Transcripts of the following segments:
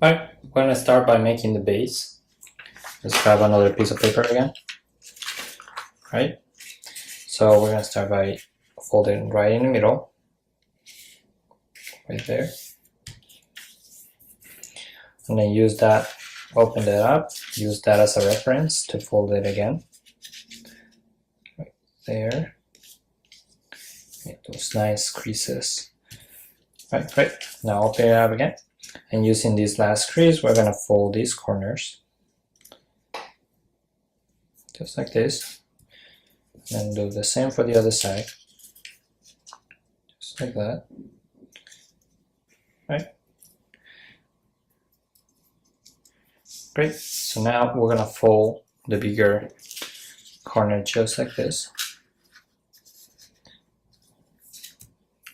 Alright, we're gonna start by making the base. Let's grab another piece of paper again. Right? So we're gonna start by folding right in the middle. Right there. And then use that, open that up, use that as a reference to fold it again. Right there. Make those nice creases. Right, great. Now open it up again. And using this last crease, we're gonna fold these corners. Just like this. And do the same for the other side. Just like that. Right? Great. So now we're gonna fold the bigger corner just like this.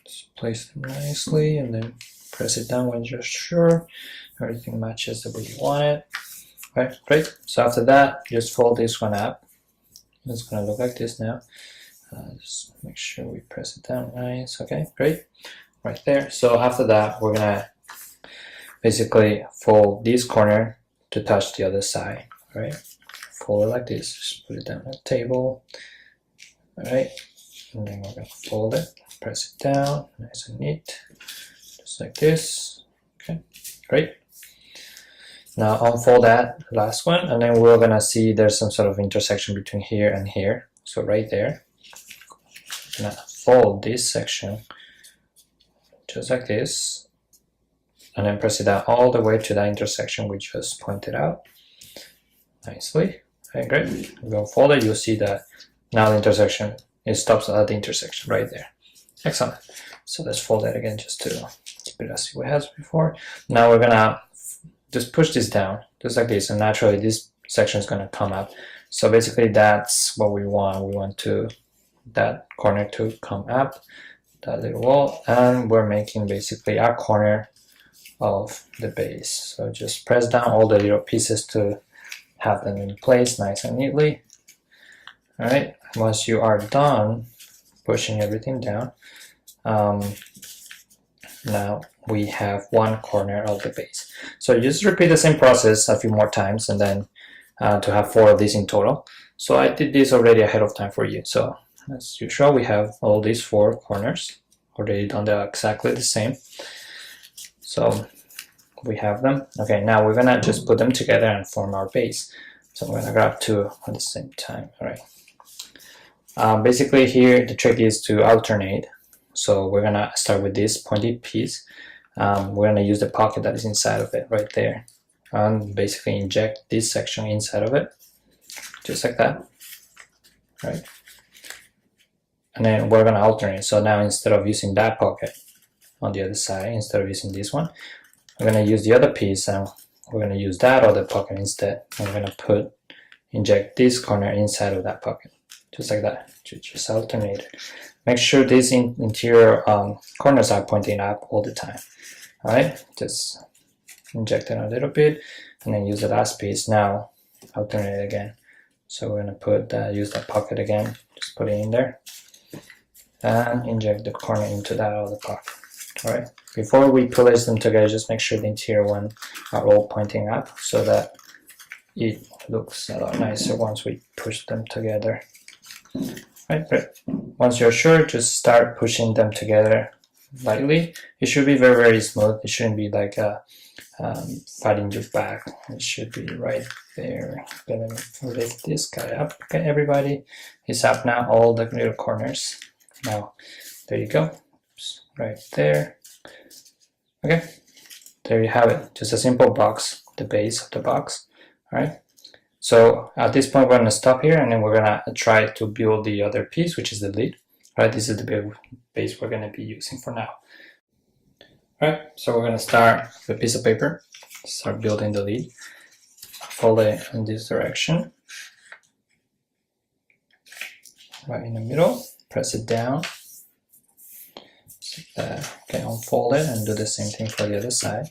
Just place them nicely and then press it down when you're sure everything matches the way you want it. Okay, great. So after that, just fold this one up. It's gonna look like this now. Just make sure we press it down nice. Okay, great. Right there. So after that, we're gonna basically fold this corner to touch the other side. All right, fold it like this. Just put it down on the table. All right, and then we're gonna fold it. Press it down, nice and neat, just like this. Okay, great. Now unfold that last one, and then we're gonna see there's some sort of intersection between here and here. So right there, I'm gonna fold this section just like this, and then press it down all the way to that intersection we just pointed out nicely. Okay, great. We're gonna fold it. You'll see that now the intersection, it stops at the intersection right there. Excellent. So let's fold that again just to keep it as it has before. Now we're gonna just push this down just like this, and naturally this section is going to come up. So basically that's what we want. We want that corner to come up, that little wall, and we're making basically our corner of the base. So just press down all the little pieces to have them in place nice and neatly. All right, once you are done pushing everything down, now we have one corner of the base. So just repeat the same process a few more times, and then to have 4 of these in total. So I did this already ahead of time for you. So as usual, we have all these 4 corners already done. They're exactly the same. So we have them. Okay, now we're gonna just put them together and form our base. So I'm gonna grab 2 at the same time. All right. Basically here the trick is to alternate. So we're gonna start with this pointy piece. We're gonna use the pocket that is inside of it right there, and basically inject this section inside of it, just like that, right? And then we're gonna alternate. So now instead of using that pocket on the other side, instead of using this one, we're gonna use the other piece, and we're gonna use that other pocket instead. And we're gonna inject this corner inside of that pocket, just like that. Just alternate it. Make sure these interior corners are pointing up all the time. All right, just inject it a little bit, and then use the last piece. Now alternate it again. So we're gonna use that pocket again. Just put it in there, and inject the corner into that other pocket. All right. Before we place them together, just make sure the interior one are all pointing up, so that it looks a lot nicer once we push them together. Right, great. Once you're sure, just start pushing them together lightly. It should be very, very smooth. It shouldn't be like fighting your back. It should be right there. I'm gonna lift this guy up. Okay, everybody is up now, all the little corners. Now, there you go. Oops, right there. Okay, there you have it. Just a simple box, the base of the box. All right. So at this point, we're going to stop here, and then we're going to try to build the other piece, which is the lid. All right, this is the base we're going to be using for now. All right, so we're going to start with a piece of paper, start building the lid. Fold it in this direction, right in the middle, press it down. Okay, unfold it and do the same thing for the other side.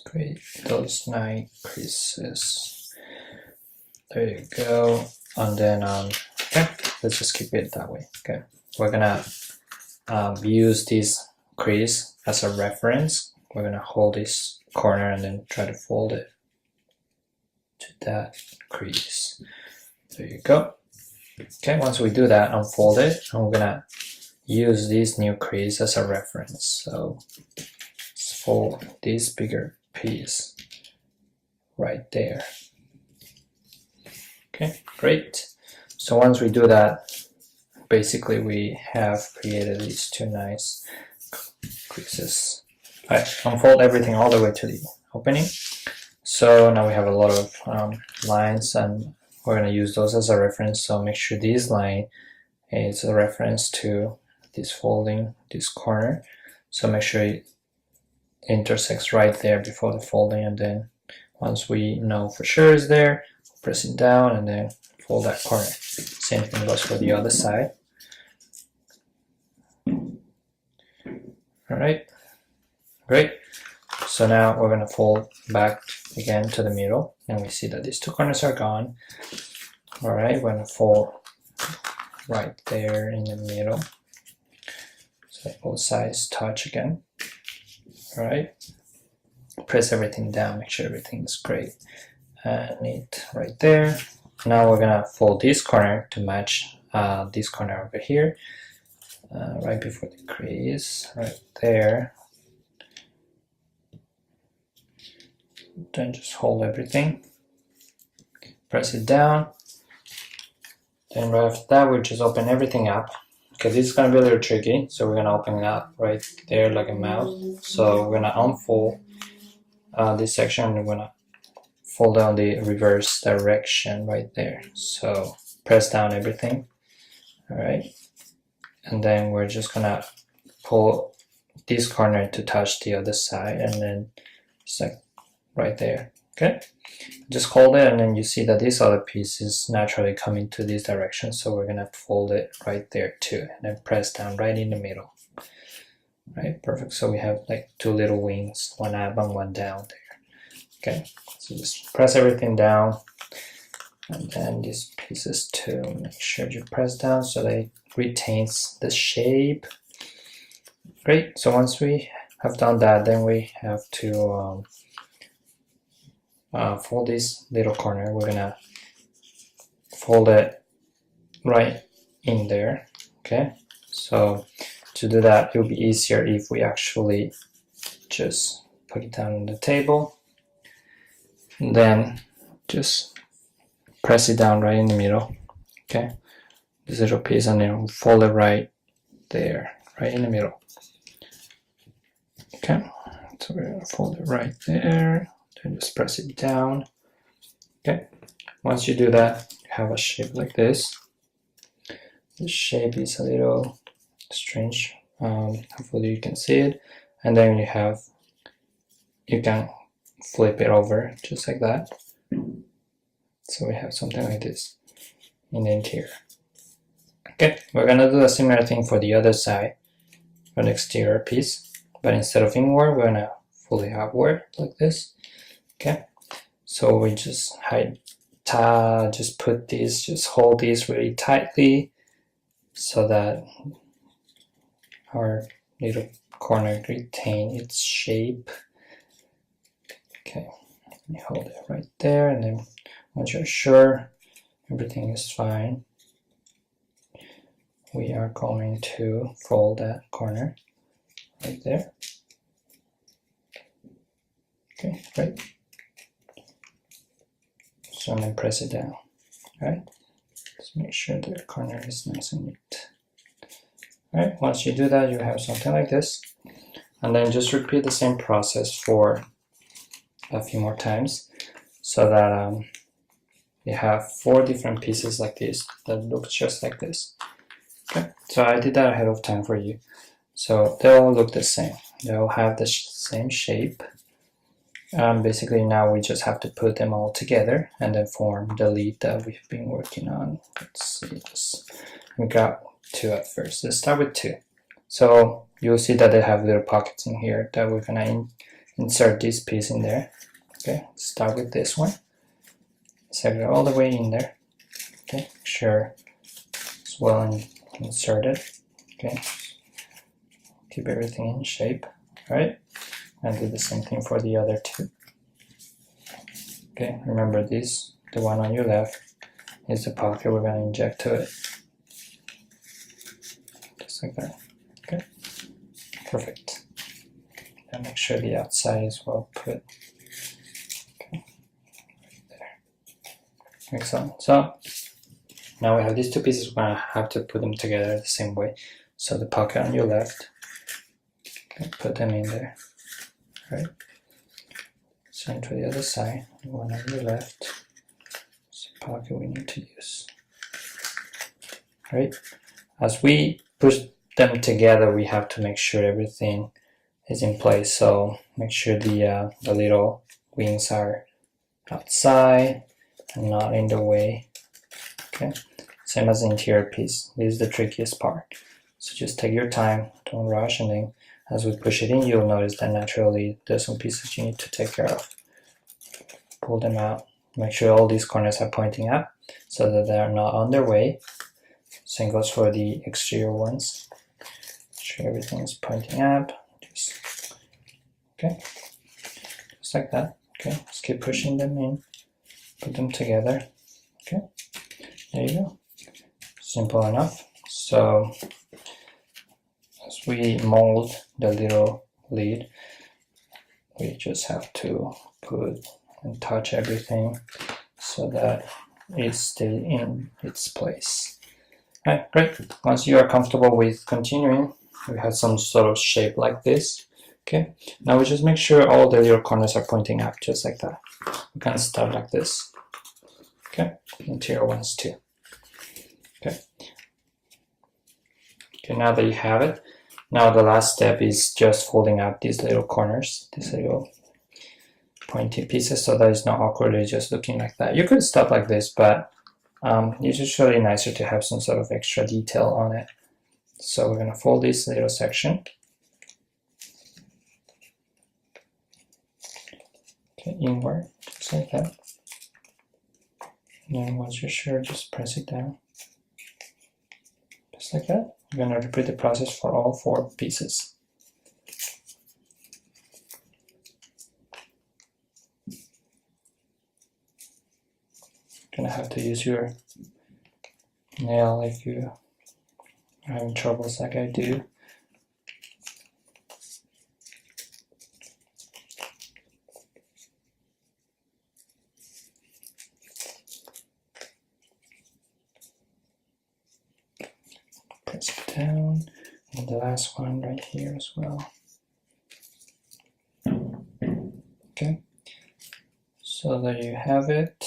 Create those 9 creases. There you go. And then okay, let's just keep it that way. Okay, we're gonna use this crease as a reference we're gonna hold this corner and then try to fold it to that crease. There you go. Okay, once we do that, unfold it, and we're gonna use this new crease as a reference. So let's fold this bigger piece right there. Okay, great. So once we do that, basically we have created these two nice creases. Alright, unfold everything all the way to the opening. So now we have a lot of lines, and we're going to use those as a reference. So make sure this line is a reference to this folding, this corner. So make sure it intersects right there before the folding, and then once we know for sure it's there, press it down and then fold that corner. Same thing goes for the other side. Alright, great. So now we're going to fold back again to the middle, and we see that these two corners are gone. Alright, we're going to fold right there in the middle, so both sides touch again. Alright, press everything down, make sure everything is great and neat right there. Now we're going to fold this corner to match this corner over here, right before the crease, right there. Then just hold everything, press it down. Then right after that, we'll just open everything up. Okay, this is going to be a little tricky, so we're going to open it up right there like a mouth. So we're going to unfold this section, and we're going to fold down the reverse direction right there. So press down everything. Alright, and then we're just going to pull this corner to touch the other side, and then just like right there. Okay, just hold it, and then you see that this other piece is naturally coming to this direction, so we're gonna fold it right there too, and then press down right in the middle. Right, perfect. So we have like two little wings, one up and one down there. Okay, so just press everything down, and then these pieces too, make sure you press down so that it retains the shape. Great. So once we have done that, then we have to fold this little corner. We're gonna fold it right in there. Okay, so to do that, it'll be easier if we actually just put it down on the table, and then just press it down right in the middle. Okay, this little piece, and then fold it right there, right in the middle. Okay, so we're gonna fold it right there. Then just press it down. Okay, once you do that, you have a shape like this. The shape is a little strange. Hopefully you can see it. And then you can flip it over just like that. So we have something like this in the interior. Okay, we're gonna do a similar thing for the other side, for the exterior piece, but instead of inward, we're gonna fully outward like this. Okay, so we just just hold these really tightly so that our little corner retain its shape. Okay, you hold it right there, and then once you're sure everything is fine, we are going to fold that corner right there. Okay, great. So then press it down. Alright, just make sure the corner is nice and neat. Alright, once you do that, you have something like this, and then just repeat the same process for a few more times, so that you have 4 different pieces like this that look just like this. Okay, so I did that ahead of time for you, so they all look the same. They all have the same shape. Basically now we just have to put them all together and then form the lead that we've been working on. Let's see this. We got 2 at first. Let's start with 2. So you'll see that they have little pockets in here that we're gonna insert this piece in there. Okay, start with this one. Set it all the way in there. Okay, make sure it's well inserted. Okay, keep everything in shape. All right. and do the same thing for the other two. Okay, remember this, the one on your left is the pocket we're going to inject to it. Just like that. Okay, perfect. And make sure the outside is well put. Okay, right there. Excellent. So now we have these two pieces, we're going to have to put them together the same way. So the pocket on your left, okay, put them in there, right? Same to the other side, one on your left, it's the pocket we need to use, right? As we push them together, we have to make sure everything is in place. So make sure the little wings are outside and not in the way. Okay, same as the interior piece. This is the trickiest part. So just take your time, don't rush, and then as we push it in, you'll notice that naturally there's some pieces you need to take care of. Pull them out. Make sure all these corners are pointing up so that they're not on their way. Same goes for the exterior ones. Make sure everything is pointing up. Okay, just like that. Okay, just keep pushing them in. Put them together. Okay, there you go. Simple enough. So as we mold the little lid, we just have to put and touch everything so that it stays in its place. Alright, great. Once you are comfortable with continuing, we have some sort of shape like this. Okay, now we just make sure all the little corners are pointing up, just like that. We can start like this. Okay, interior ones too. Okay. Okay, now that you have it, now the last step is just folding out these little corners, these little pointy pieces, so that it's not awkwardly just looking like that. You could stop like this, but it's usually nicer to have some sort of extra detail on it. So we're going to fold this little section. Okay, inward, just like that. And then once you're sure, just press it down. Just like that. We're going to repeat the process for all 4 pieces. You're going to have to use your nail if you are having troubles like I do. Press it down, and the last one right here as well. Okay, so there you have it.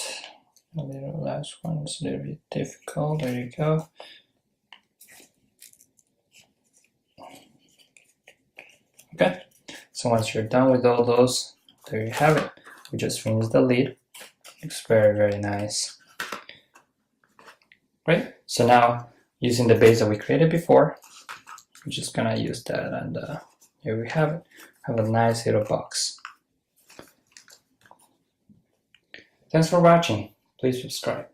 The little last one is a little bit difficult. There you go. Okay, so once you're done with all those, there you have it. We just finished the lid. Looks very, very nice. Great. So now, using the base that we created before, we're just gonna use that, and here we have it. Have a nice little box. Thanks for watching. Please subscribe.